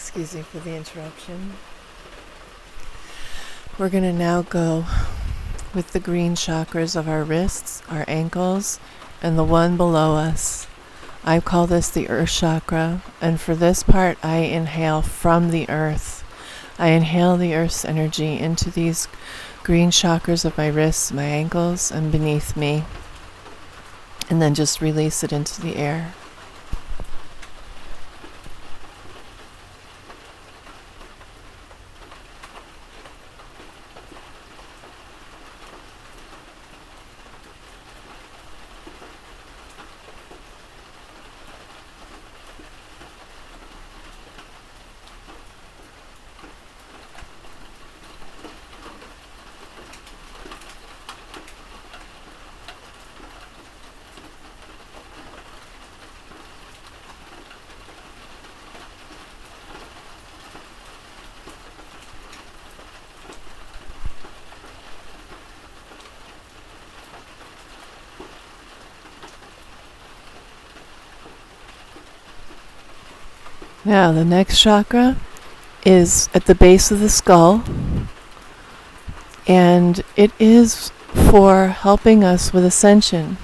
Excuse me for the interruption. We're going to now go with the green chakras of our wrists, our ankles, and the one below us. I call this the earth chakra, and for this part I inhale from the earth. I inhale the earth's energy into these green chakras of my wrists, my ankles, and beneath me, and then just release it into the air. Now, the next chakra is at the base of the skull, and it is for helping us with ascension.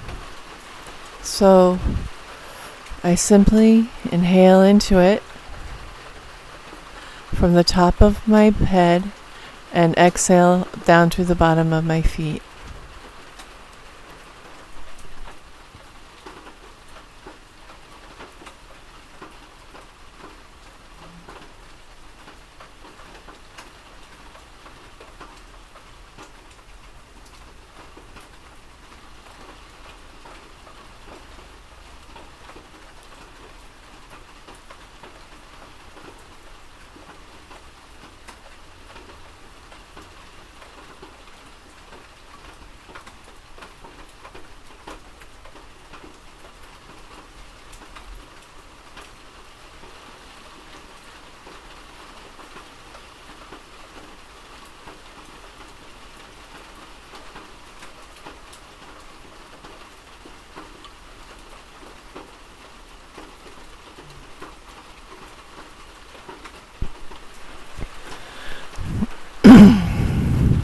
So, I simply inhale into it from the top of my head and exhale down to the bottom of my feet.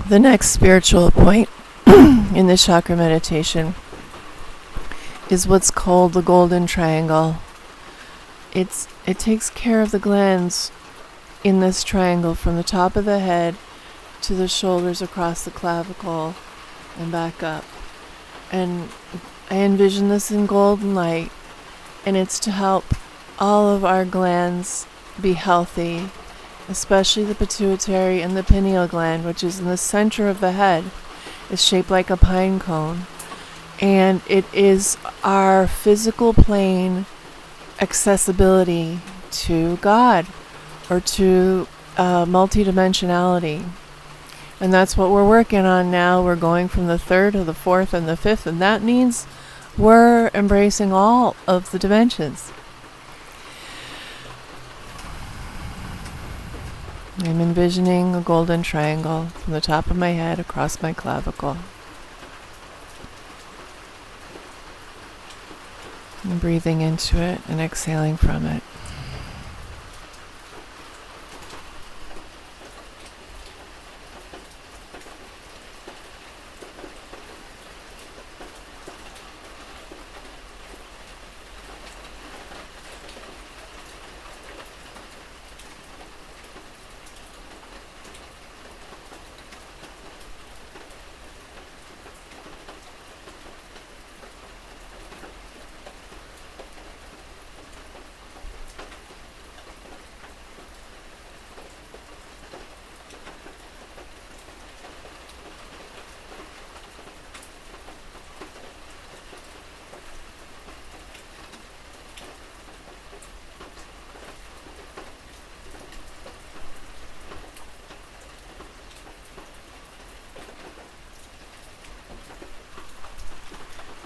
The next spiritual point in the chakra meditation is what's called the golden triangle. It takes care of the glands in this triangle from the top of the head to the shoulders across the clavicle and back up. And I envision this in golden light, and it's to help all of our glands be healthy, especially the pituitary and the pineal gland, which is in the center of the head. It's shaped like a pine cone, and it is our physical plane accessibility to God or to multidimensionality. And that's what we're working on now. We're going from the third to the fourth and the fifth, and that means we're embracing all of the dimensions. I'm envisioning a golden triangle from the top of my head across my clavicle. I'm breathing into it and exhaling from it.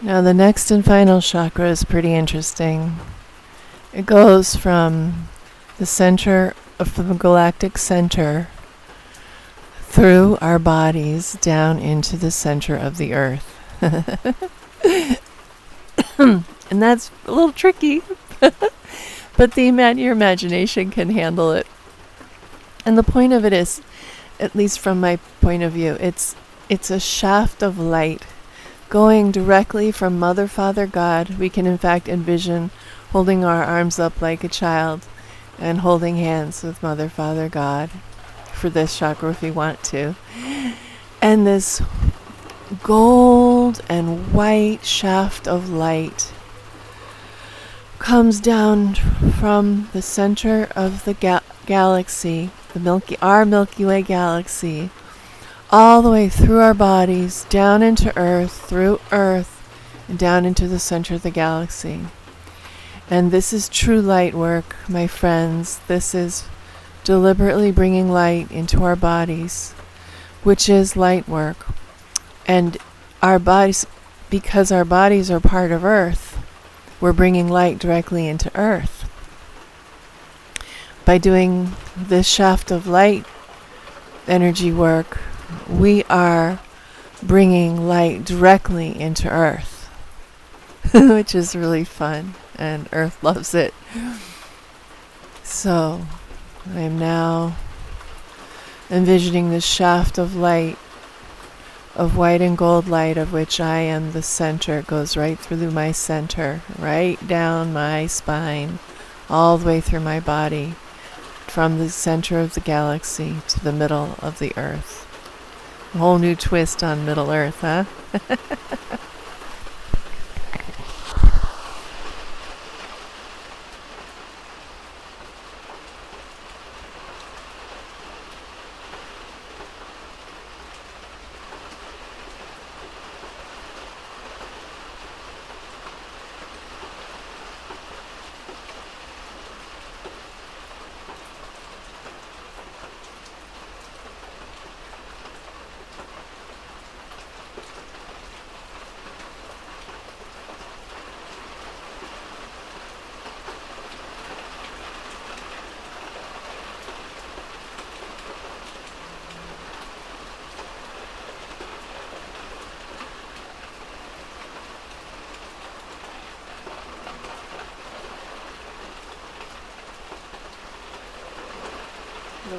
Now the next and final chakra is pretty interesting. It goes from the center of the galactic center through our bodies down into the center of the earth. And that's a little tricky, but your imagination can handle it And the point of it is, at least from my point of view, it's a shaft of light going directly from Mother, Father, God. We can in fact envision holding our arms up like a child and holding hands with Mother, Father, God for this chakra if we want to. And this gold and white shaft of light comes down from the center of the galaxy, our Milky Way galaxy, all the way through our bodies, down into Earth, through Earth, and down into the center of the galaxy. And this is true light work, my friends. This is deliberately bringing light into our bodies, which is light work. And our bodies, because our bodies are part of Earth, we're bringing light directly into Earth. By doing this shaft of light energy work, we are bringing light directly into Earth, which is really fun, and Earth loves it. So, I am now envisioning this shaft of light, of white and gold light, of which I am the center. It goes right through my center, right down my spine, all the way through my body, from the center of the galaxy to the middle of the Earth. A whole new twist on Middle Earth, huh? The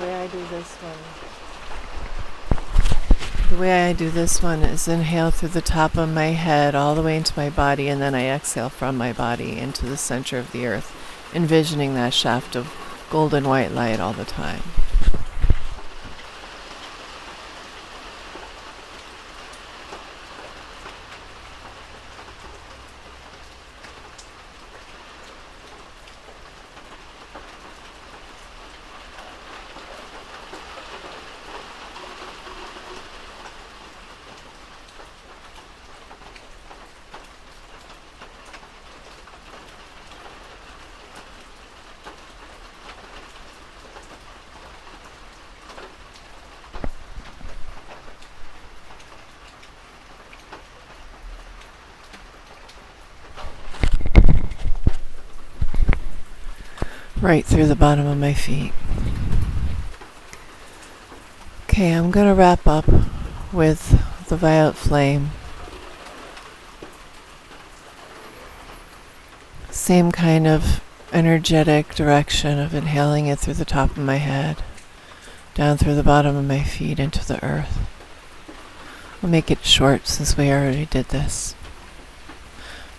way I do this one is inhale through the top of my head all the way into my body, and then I exhale from my body into the center of the Earth, envisioning that shaft of golden white light all the time. Right through the bottom of my feet. Okay, I'm going to wrap up with the violet flame. Same kind of energetic direction of inhaling it through the top of my head, down through the bottom of my feet into the earth. We'll make it short since we already did this.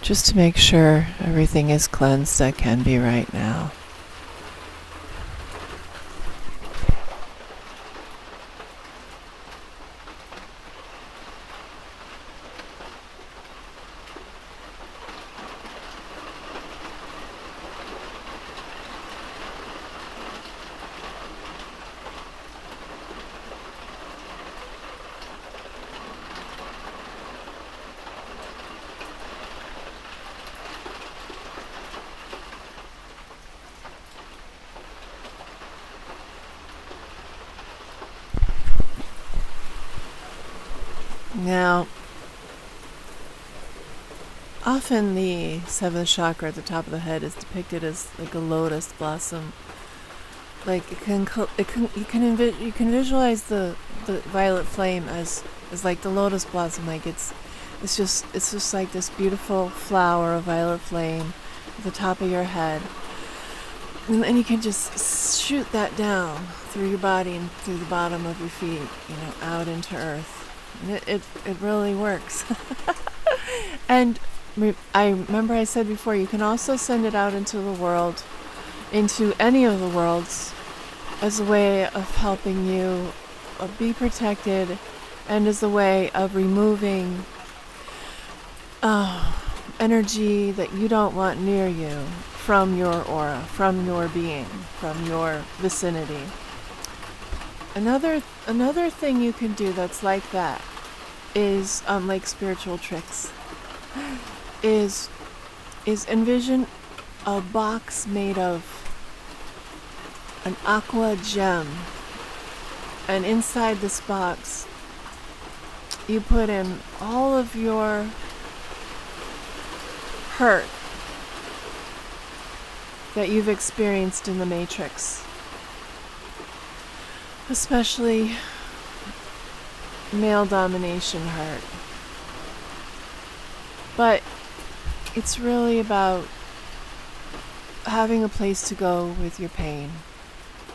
Just to make sure everything is cleansed that can be right now. Now, often the seventh chakra at the top of the head is depicted as like a lotus blossom. Like you can visualize the violet flame as like the lotus blossom. Like it's just like this beautiful flower of violet flame at the top of your head. And then you can just shoot that down through your body and through the bottom of your feet, out into earth. And it really works. And I remember I said before, you can also send it out into the world, into any of the worlds, as a way of helping you be protected, and as a way of removing energy that you don't want near you from your aura, from your being, from your vicinity. Another thing you can do that's like that is like spiritual tricks. Is envision a box made of an aqua gem, and inside this box you put in all of your hurt that you've experienced in the Matrix, especially male domination hurt. But it's really about having a place to go with your pain,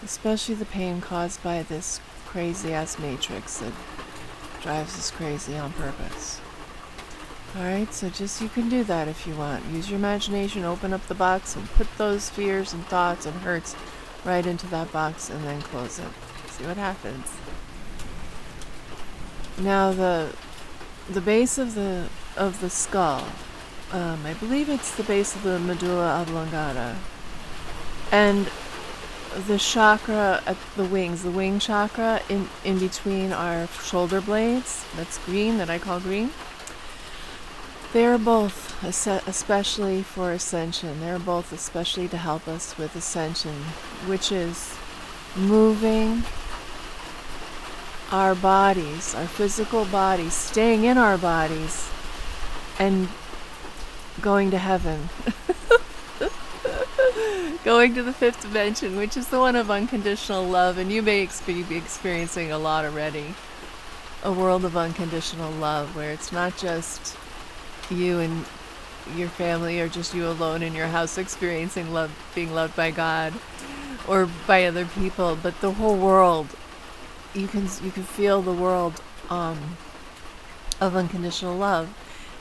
especially the pain caused by this crazy ass Matrix that drives us crazy on purpose. Alright, so just you can do that if you want. Use your imagination, open up the box, and put those fears and thoughts and hurts right into that box, and then close it. See what happens. Now the base of the skull, I believe it's the base of the medulla oblongata, and the chakra at the wings, the wing chakra in between our shoulder blades, that's green, that I call green. They're both, especially for ascension, they're both especially to help us with ascension, which is moving our bodies, our physical bodies, staying in our bodies, and going to heaven. Going to the fifth dimension, which is the one of unconditional love, and you may be experiencing a lot already. A world of unconditional love, where it's not just you and your family, or just you alone in your house experiencing love, being loved by God or by other people, but the whole world. You can feel the world of unconditional love.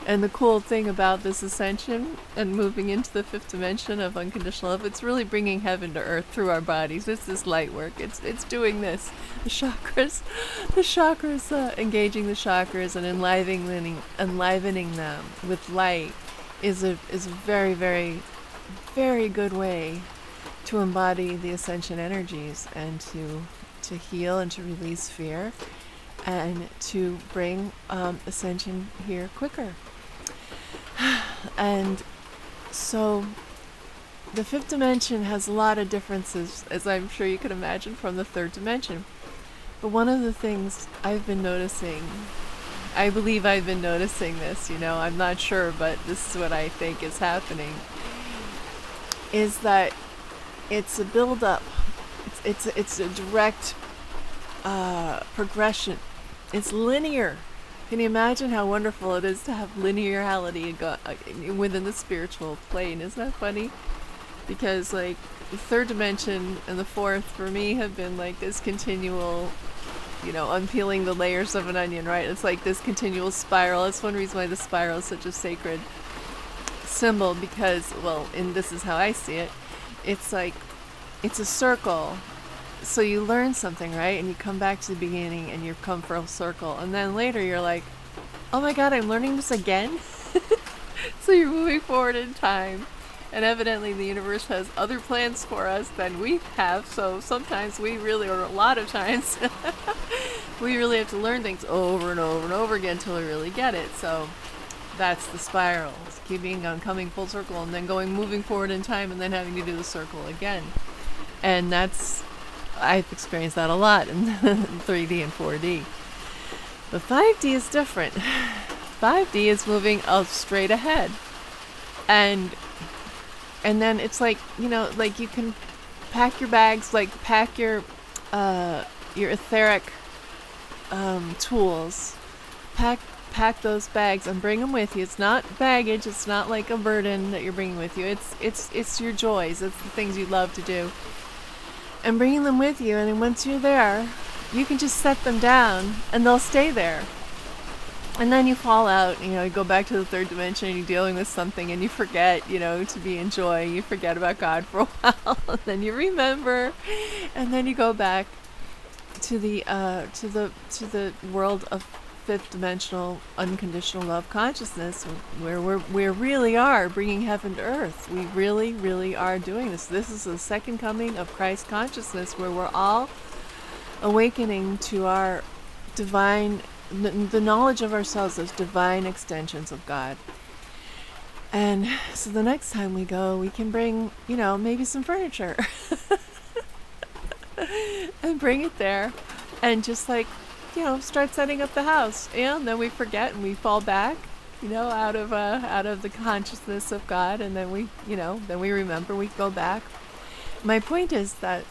And the cool thing about this ascension and moving into the fifth dimension of unconditional love, it's really bringing heaven to earth through our bodies. It's this light work. It's doing this. The chakras, engaging the chakras and enlivening them with light is a very, very, very good way to embody the ascension energies, and to heal and to release fear, and to bring ascension here quicker. And so the fifth dimension has a lot of differences, as I'm sure you can imagine, from the third dimension. But one of the things I've been noticing, I believe I've been noticing this, I'm not sure, but this is what I think is happening, is that it's a build-up. It's a direct progression. It's linear. Can you imagine how wonderful it is to have linearity within the spiritual plane? Isn't that funny? Because like the third dimension and the fourth for me have been like this continual, unpeeling the layers of an onion, right? It's like this continual spiral. That's one reason why the spiral is such a sacred symbol, because, and this is how I see it, it's like, it's a circle. So you learn something, right? And you come back to the beginning and you come full circle. And then later you're like, oh my God, I'm learning this again? So you're moving forward in time. And evidently the universe has other plans for us than we have. So sometimes or a lot of times, we really have to learn things over and over and over again until we really get it. So that's the spiral. It's keeping on coming full circle and then moving forward in time and then having to do the circle again. And I've experienced that a lot in 3D and 4D. But 5D is different. 5D is moving straight ahead. And then it's like, like you can pack your bags, like pack your etheric tools. Pack pack those bags and bring them with you. It's not baggage. It's not like a burden that you're bringing with you. It's your joys. It's the things you love to do. And bringing them with you. And then once you're there, you can just set them down and they'll stay there. And then you fall out, you go back to the third dimension and you're dealing with something and you forget, to be in joy. You forget about God for a while. And then you remember. And then you go back to the world of fifth dimensional unconditional love consciousness, where we really are bringing heaven to earth. We really, really are doing this. This is the second coming of Christ consciousness, where we're all awakening to our divine, the knowledge of ourselves as divine extensions of God. And so the next time we go, we can bring, maybe some furniture and bring it there and just start setting up the house. And then we forget and we fall back, out of the consciousness of God. And then we remember, we go back. My point is that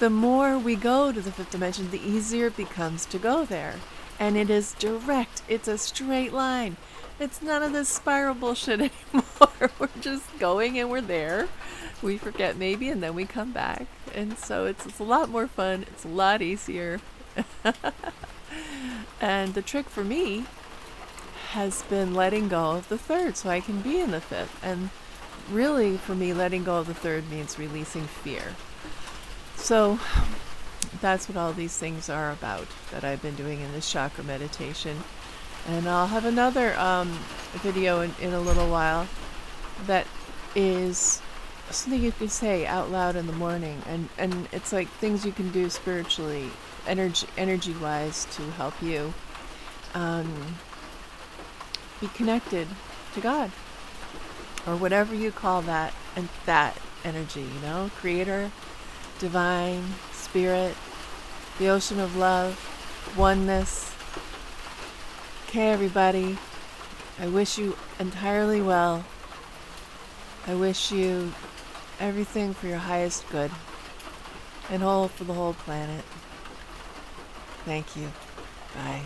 the more we go to the fifth dimension, the easier it becomes to go there. And it is direct. It's a straight line. It's none of this spiral bullshit anymore. We're just going and we're there. We forget maybe, and then we come back. And so it's a lot more fun. It's a lot easier. And the trick for me has been letting go of the third so I can be in the fifth. And really, for me, letting go of the third means releasing fear. So that's what all these things are about that I've been doing in this chakra meditation. And I'll have another video in a little while that is something you can say out loud in the morning. And it's like things you can do spiritually, energy-wise, to help you be connected to God, or whatever you call that, and that energy, creator, divine, spirit, the ocean of love, oneness. Okay, everybody, I wish you entirely well. I wish you everything for your highest good and whole for the whole planet. Thank you. Bye.